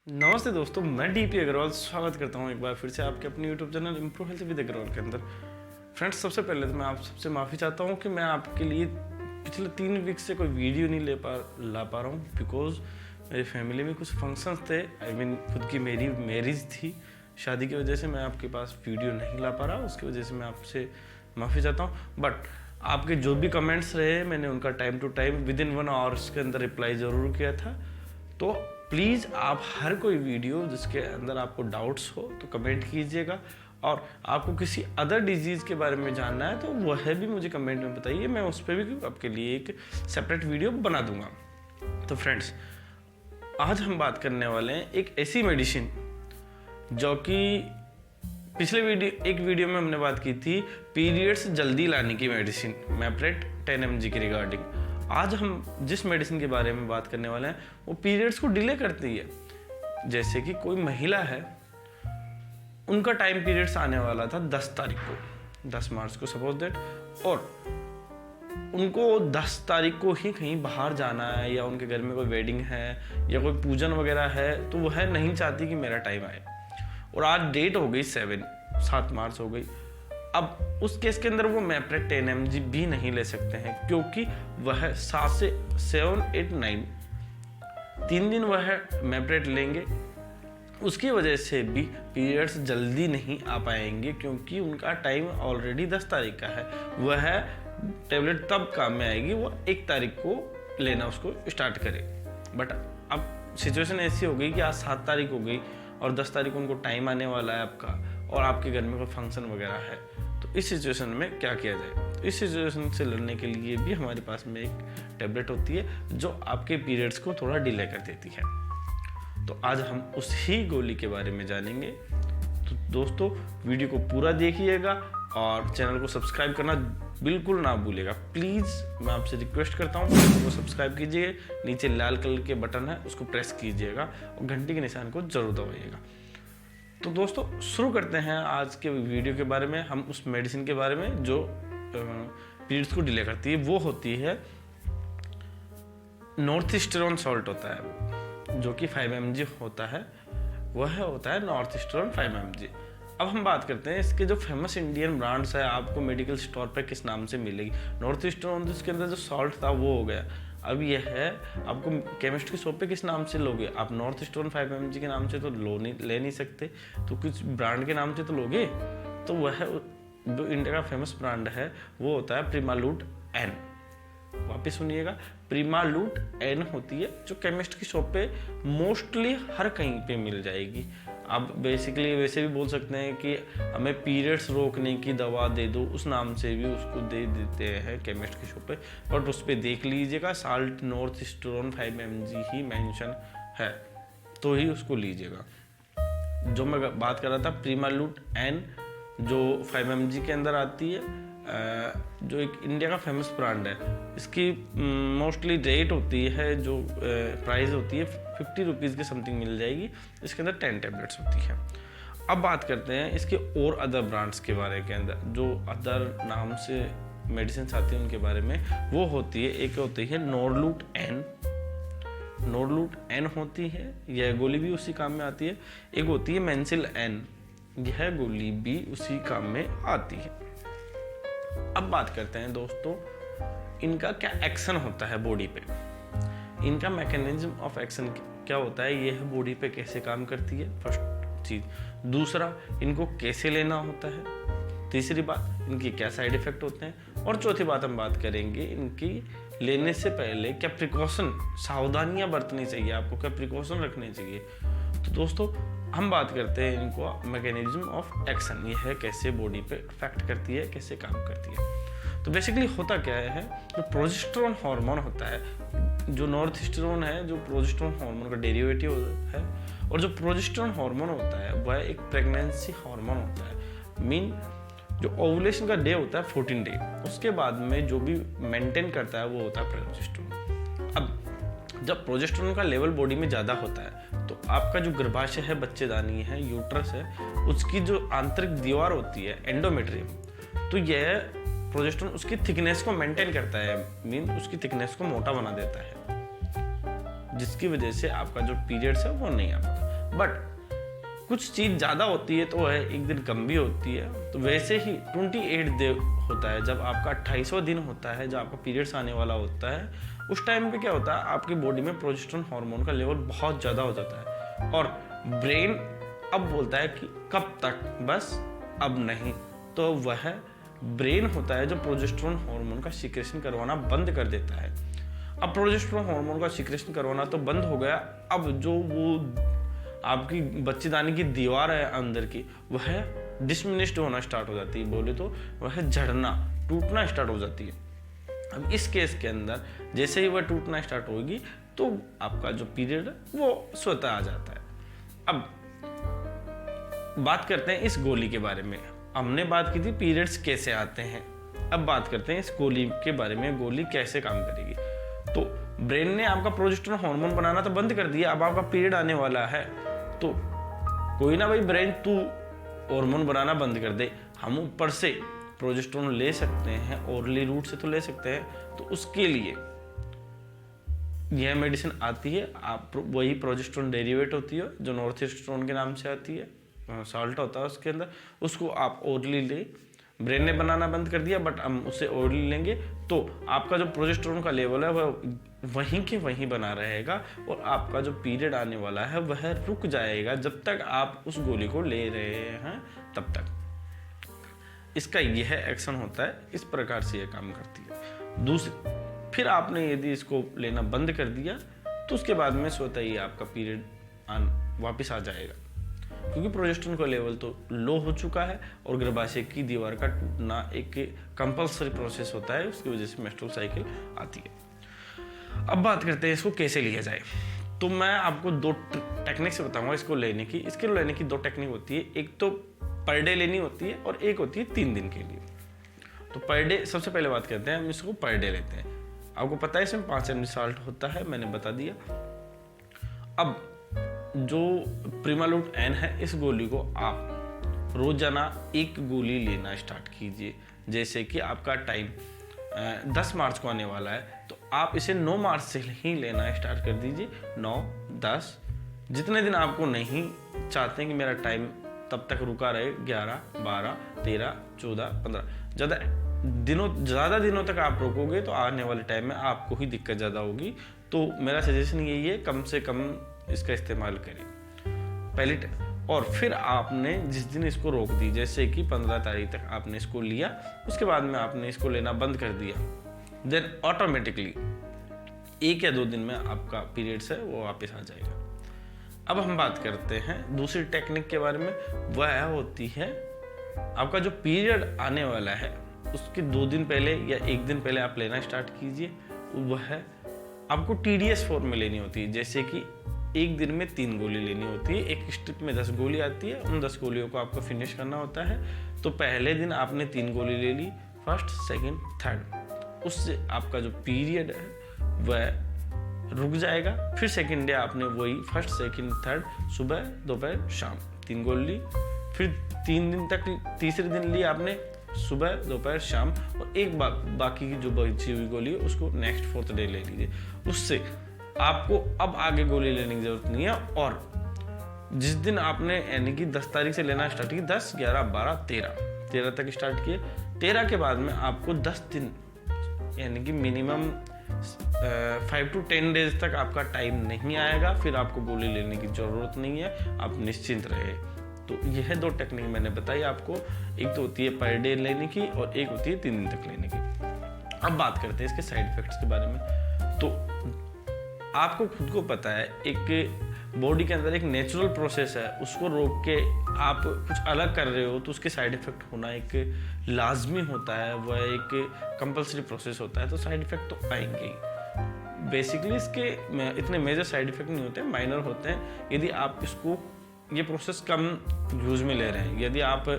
नमस्ते दोस्तों, मैं डीपी अग्रवाल स्वागत करता हूं एक बार फिर से आपके अपने YouTube channel improve health with Agarwal के अंदर। फ्रेंड्स, सबसे पहले तो मैं आप सबसे माफ़ी चाहता हूं कि मैं आपके लिए पिछले 3 वीक से कोई वीडियो नहीं ला पा रहा हूं बिकॉज मेरी फैमिली में कुछ फंक्शंस थे। खुद की मेरी मैरिज थी, शादी की वजह से मैं आपके पास वीडियो नहीं ला पा रहा। उसकी वजह से मैं आपसे माफ़ी चाहता हूँ। बट आपके जो भी कमेंट्स रहे, मैंने उनका time to time within 1 hours के अंदर रिप्लाई ज़रूर किया था। तो प्लीज़ आप हर कोई वीडियो जिसके अंदर आपको डाउट्स हो तो कमेंट कीजिएगा, और आपको किसी अदर डिजीज़ के बारे में जानना है तो वह भी मुझे कमेंट में बताइए, मैं उस पर भी आपके लिए एक सेपरेट वीडियो बना दूंगा। तो फ्रेंड्स, आज हम बात करने वाले हैं एक ऐसी मेडिसिन जो कि पिछले एक वीडियो में हमने बात की थी पीरियड्स जल्दी लाने की मेडिसिन मैप्रेट 10 mg के रिगार्डिंग। आज हम जिस मेडिसिन के बारे में बात करने वाले हैं वो पीरियड्स को डिले करती है। जैसे कि कोई महिला है, उनका टाइम पीरियड्स आने वाला था 10 तारीख को, 10 मार्च को सपोज दैट, और उनको 10 तारीख को ही कहीं बाहर जाना है या उनके घर में कोई वेडिंग है या कोई पूजन वगैरह है, तो वह नहीं चाहती कि मेरा टाइम आए। और आज डेट हो गई 7 मार्च हो गई। अब उस केस के अंदर वो मैप्रेट 10 mg भी नहीं ले सकते हैं, क्योंकि वह 7 से 7, 8, 9 3 दिन वह मैप्रेट लेंगे। उसकी वजह से भी पीरियड्स जल्दी नहीं आ पाएंगे, क्योंकि उनका टाइम ऑलरेडी 10 तारीख का है। वह टेबलेट तब काम में आएगी वो 1 तारीख को लेना उसको स्टार्ट करे। बट अब सिचुएशन ऐसी हो गई कि आज 7 तारीख हो गई और 10 तारीख को उनको टाइम आने वाला है आपका, और आपके घर में कोई फंक्शन वगैरह है। तो इस सिचुएशन में क्या किया जाए? तो इस सिचुएशन से लड़ने के लिए भी हमारे पास में एक टेबलेट होती है जो आपके पीरियड्स को थोड़ा डिले कर देती है। तो आज हम उसी गोली के बारे में जानेंगे। तो दोस्तों, वीडियो को पूरा देखिएगा और चैनल को सब्सक्राइब करना बिल्कुल ना भूलिएगा। प्लीज़ मैं आपसे रिक्वेस्ट करता हूँ, चैनल को सब्सक्राइब कीजिए। नीचे लाल कलर के बटन है, उसको प्रेस कीजिएगा और घंटी के निशान को जरूर दबाइएगा। तो दोस्तों, शुरू करते हैं आज के वीडियो के बारे में। हम उस मेडिसिन के बारे में जो पीरियड्स को डिले करती है, वो होती है नॉर्थिस्टेरॉन सॉल्ट होता है वो, जो कि 5 mg होता है। वह होता है नॉर्थिस्टेरॉन 5 mg। अब हम बात करते हैं इसके जो फेमस इंडियन ब्रांड्स है, आपको मेडिकल स्टोर पे किस नाम से मिलेगी। नॉर्थिस्टेरॉन जिसके अंदर जो सॉल्ट था वो हो गया। अब यह है, आपको केमिस्ट की शॉप पे किस नाम से लोगे? आप नॉर्थिस्टेरॉन 5 mg के नाम से तो ले नहीं सकते, तो कुछ ब्रांड के नाम से तो लोगे। तो वह जो इंडिया का फेमस ब्रांड है वो होता है प्रीमालूट एन। वापस सुनिएगा, प्रीमालूट एन होती है, जो केमिस्ट की शॉप पे मोस्टली हर कहीं पे मिल जाएगी। आप बेसिकली वैसे भी बोल सकते हैं कि हमें पीरियड्स रोकने की दवा दे दो, उस नाम से भी उसको दे देते हैं केमिस्ट की शॉप पे। बट उस पर देख लीजिएगा, साल्ट नॉर्थिस्टेरॉन 5 mg ही मेंशन है, तो ही उसको लीजिएगा। जो मैं बात कर रहा था प्रीमालूट एन, जो 5 mg के अंदर आती है, जो एक इंडिया का फेमस ब्रांड है। इसकी मोस्टली रेट होती है, जो प्राइस होती है 50 रुपीज़ के समथिंग मिल जाएगी। इसके अंदर 10 टैबलेट्स होती हैं। अब बात करते हैं इसके और अदर ब्रांड्स के बारे के अंदर, जो अदर नाम से मेडिसिन आती हैं उनके बारे में। वो होती है, एक होती है नॉर्लूट एन। नॉर्लूट एन होती है, यह गोली भी उसी काम में आती है। एक होती है मेंसिल एन, यह गोली भी उसी काम में आती है। अब बात करते हैं दोस्तों, इनका क्या एक्शन होता है बॉडी पे, इनका मैकेनिज्म ऑफ एक्शन क्या होता है, यह बॉडी पे कैसे काम करती है, फर्स्ट चीज। दूसरा, इनको कैसे लेना होता है। तीसरी बात, इनके क्या साइड इफेक्ट होते हैं। और चौथी बात हम बात करेंगे, इनकी लेने से पहले क्या प्रिकॉशन, सावधानियां बरतनी चाहिए, आपको क्या प्रिकॉशन रखने चाहिए। तो दोस्तों, हम बात करते हैं इनको मैकेनिज्म ऑफ एक्शन, यह है कैसे बॉडी पे इफेक्ट करती है, कैसे काम करती है। तो बेसिकली होता क्या है, जो प्रोजेस्टेरॉन हार्मोन होता है, जो नॉर्थिस्टेरॉन है, जो प्रोजेस्टेरॉन हार्मोन का डेरिवेटिव है, और जो प्रोजेस्टेरॉन हार्मोन होता है वह एक प्रेगनेंसी हार्मोन होता है। मीन जो ओवुलेशन का डे होता है 14 डे, उसके बाद में जो भी मेंटेन करता है वो होता है प्रोजेस्टेरॉन। अब जब प्रोजेस्टेरॉन का लेवल बॉडी में ज़्यादा होता है तो आपका जो गर्भाशय है, बच्चेदानी है, यूट्रस है, उसकी जो आंतरिक दीवार होती है एंडोमेट्रियम, तो यह प्रोजेस्टेरॉन उसकी थिकनेस को मेंटेन करता है, मीन उसकी थिकनेस को मोटा बना देता है, जिसकी वजह से आपका जो पीरियड्स है वो नहीं आ पाता। बट कुछ चीज़ ज़्यादा होती है तो वह एक दिन कम भी होती है। तो वैसे ही 28 डे होता है, जब आपका 28वां दिन होता है, जब आपका पीरियड्स आने वाला होता है, उस टाइम पे क्या होता है, आपकी बॉडी में प्रोजेस्टेरोन हार्मोन का लेवल बहुत ज़्यादा हो जाता है और ब्रेन अब बोलता है कि कब तक, बस अब नहीं। तो वह ब्रेन होता है जो प्रोजेस्टेरोन हार्मोन का सीक्रेशन करवाना बंद कर देता है। अब प्रोजेस्टेरोन हार्मोन का सीक्रेशन करवाना तो बंद हो गया, अब जो वो आपकी बच्चेदानी की दीवार है अंदर की, वह डिसमिनिश्ड होना स्टार्ट हो जाती है, बोले तो वह झड़ना, टूटना स्टार्ट हो जाती है। अब इस केस के अंदर जैसे ही वह टूटना स्टार्ट होगी तो आपका जो पीरियड है वो स्वतः आ जाता है। अब बात करते हैं इस गोली के बारे में। हमने बात की थी पीरियड्स कैसे आते हैं, अब बात करते हैं इस गोली के बारे में, गोली कैसे काम करेगी। तो ब्रेन ने आपका प्रोजेस्टेरोन हार्मोन बनाना तो बंद कर दिया, अब आपका पीरियड आने वाला है तो कोई ना भाई ब्रेन तू हार्मोन बनाना बंद कर दे, हम ऊपर से प्रोजेस्टेरोन ले सकते हैं, ओरली रूट से तो ले सकते हैं। तो उसके लिए यह मेडिसिन आती है, आप वही प्रोजेस्टेरोन डेरिवेट होती है जो नॉर्थेस्टेरोन के नाम से आती है, साल्ट होता है उसके अंदर, उसको आप ओरली ले। ब्रेन ने बनाना बंद कर दिया बट हम उससे ओरली लेंगे तो आपका जो प्रोजेस्टेरोन का लेवल है वह वहीं के वहीं बना रहेगा और आपका जो पीरियड आने वाला है वह रुक जाएगा जब तक आप उस गोली को ले रहे हैं तब तक। इसका यह एक्शन होता है, इस प्रकार से यह काम करती है। दूसरी फिर आपने यदि इसको लेना बंद कर दिया तो उसके बाद में स्वतः ही आपका पीरियड वापस आ जाएगा, क्योंकि प्रोजेस्टेरोन का लेवल तो लो हो चुका है और गर्भाशय की दीवार का टूटना एक कंपल्सरी प्रोसेस होता है, उसकी वजह से मेंस्ट्रुअल साइकिल आती है। अब बात करते हैं इसको कैसे लिया जाए। तो मैं आपको दो टेक्निक से बताऊंगा इसको लेने की। इसके लेने की दो टेक्निक होती है, एक तो पर डे लेनी होती है और एक होती है 3 दिन के लिए। तो पर डे सबसे पहले बात करते हैं, हम इसको पर डे लेते हैं। आपको पता है इसमें 5 mg साल्ट होता है, मैंने बता दिया। अब जो प्रीमालूट एन है, इस गोली को आप रोजाना एक गोली लेना स्टार्ट कीजिए। जैसे कि आपका टाइम 10 मार्च को आने वाला है तो आप इसे 9 मार्च से ही लेना स्टार्ट कर दीजिए। 9, 10 जितने दिन आपको नहीं चाहते हैं कि मेरा टाइम तब तक रुका रहे, 11, 12, 13, 14, 15, ज़्यादा दिनों तक आप रोकोगे तो आने वाले टाइम में आपको ही दिक्कत ज़्यादा होगी। तो मेरा सजेशन यही है, कम से कम इसका इस्तेमाल करें पहले। और फिर आपने जिस दिन इसको रोक दी, जैसे कि 15 तारीख तक आपने इसको लिया, उसके बाद में आपने इसको लेना बंद कर दिया, देन ऑटोमेटिकली 1 या 2 दिन में आपका पीरियड्स है वो वापस आ जाएगा। अब हम बात करते हैं दूसरी टेक्निक के बारे में। वह होती है आपका जो पीरियड आने वाला है उसके 2 दिन पहले या 1 दिन पहले आप लेना स्टार्ट कीजिए। वह आपको TDS फॉर्म में लेनी होती है, जैसे कि एक दिन में 3 गोली लेनी होती है। एक स्ट्रिप में 10 गोली आती है, उन 10 गोलियों को आपको फिनिश करना होता है। तो पहले दिन आपने 3 गोली ले ली, फर्स्ट, सेकंड, थर्ड, उससे आपका जो पीरियड है वह रुक जाएगा। फिर सेकंड डे आपने वही फर्स्ट, सेकंड, थर्ड, सुबह, दोपहर, शाम 3 गोली। फिर 3 दिन तक, तीसरे दिन ली आपने सुबह, दोपहर, शाम, और एक बाकी की जो बची हुई गोली है उसको नेक्स्ट 4th डे ले लीजिए। उससे आपको अब आगे गोली लेने की जरूरत नहीं है। और जिस दिन आपने यानी कि 10 तारीख से लेना स्टार्ट किया, 10, 11, 12, 13 तक स्टार्ट किए। 13 के बाद में आपको 10 दिन यानी कि मिनिमम 5 to 10 डेज तक आपका टाइम नहीं आएगा, फिर आपको गोली लेने की जरूरत नहीं है, आप निश्चिंत रहे। तो यह 2 टेक्निक मैंने बताई आपको, एक तो होती है पर डे लेने की और एक होती है 3 दिन तक लेने की। अब बात करते हैं इसके साइड इफेक्ट्स के बारे में। तो आपको खुद को पता है एक बॉडी के अंदर एक नेचुरल प्रोसेस है, उसको रोक के आप कुछ अलग कर रहे हो तो उसके साइड इफेक्ट होना एक लाजमी होता है, वह एक कंपल्सरी प्रोसेस होता है, तो साइड इफेक्ट तो आएंगे ही। बेसिकली इसके इतने मेजर साइड इफेक्ट नहीं होते, माइनर होते हैं यदि आप इसको ये प्रोसेस कम यूज़ में ले रहे हैं। यदि आप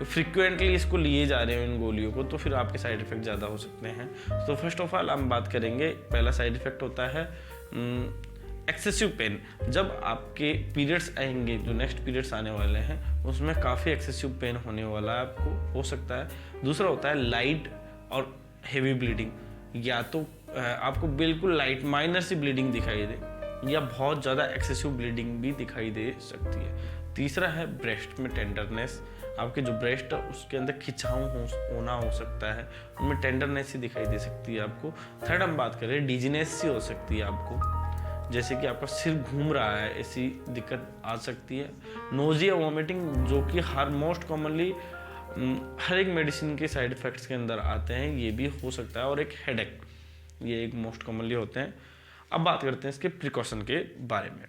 फ्रिक्वेंटली इसको लिए जा रहे हो इन गोलियों को तो फिर आपके साइड इफेक्ट ज़्यादा हो सकते हैं। तो फर्स्ट ऑफ ऑल हम बात करेंगे, पहला साइड इफेक्ट होता है एक्सेसिव पेन। जब आपके पीरियड्स आएंगे, जो नेक्स्ट पीरियड्स आने वाले हैं, उसमें काफ़ी एक्सेसिव पेन होने वाला है, आपको हो सकता है। दूसरा होता है लाइट और हेवी ब्लीडिंग, या तो आपको बिल्कुल लाइट माइनर सी ब्लीडिंग दिखाई दे, या बहुत ज़्यादा एक्सेसिव ब्लीडिंग भी दिखाई दे सकती है। तीसरा है ब्रेस्ट में टेंडरनेस, आपके जो ब्रेस्ट है उसके अंदर खिंचाव होना हो सकता है, उनमें टेंडरनेस ही दिखाई दे सकती है आपको। थर्ड हम बात करें डिजीनेस सी हो सकती है आपको, जैसे कि आपका सिर घूम रहा है, ऐसी दिक्कत आ सकती है। नोजिया वॉमिटिंग, जो कि मोस्ट कॉमनली हर एक मेडिसिन के साइड इफ़ेक्ट्स के अंदर आते हैं, ये भी हो सकता है। और एक हेडेक, ये एक मोस्ट कॉमनली होते हैं। अब बात करते हैं इसके प्रिकॉशन के बारे में।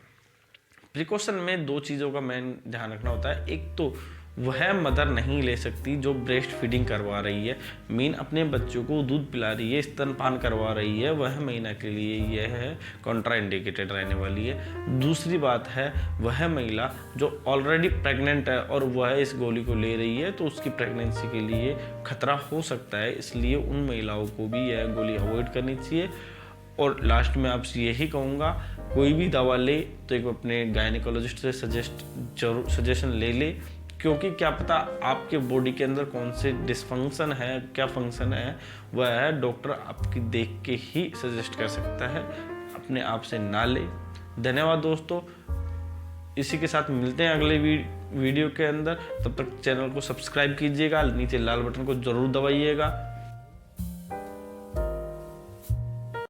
प्रिकॉशन में 2 चीज़ों का मेन ध्यान रखना होता है। एक तो वह मदर नहीं ले सकती जो ब्रेस्ट फीडिंग करवा रही है, मीन अपने बच्चों को दूध पिला रही है, स्तनपान करवा रही है, वह महिला के लिए यह है कॉन्ट्राइंडिकेटेड रहने वाली है। दूसरी बात है वह महिला जो ऑलरेडी प्रेग्नेंट है और वह इस गोली को ले रही है, तो उसकी प्रेगनेंसी के लिए खतरा हो सकता है, इसलिए उन महिलाओं को भी यह गोली अवॉइड करनी चाहिए। और लास्ट में आपसे यही कहूँगा, कोई भी दवा ले तो एक अपने गायनिकोलॉजिस्ट से सजेशन ले ले, क्योंकि क्या पता आपके बॉडी के अंदर कौन से डिसफंक्शन है, क्या फंक्शन है, वह डॉक्टर आपकी देख के ही सजेस्ट कर सकता है, अपने आप से ना ले। धन्यवाद दोस्तों, इसी के साथ मिलते हैं अगले वीडियो के अंदर। तब तक चैनल को सब्सक्राइब कीजिएगा, नीचे लाल बटन को जरूर दबाइएगा।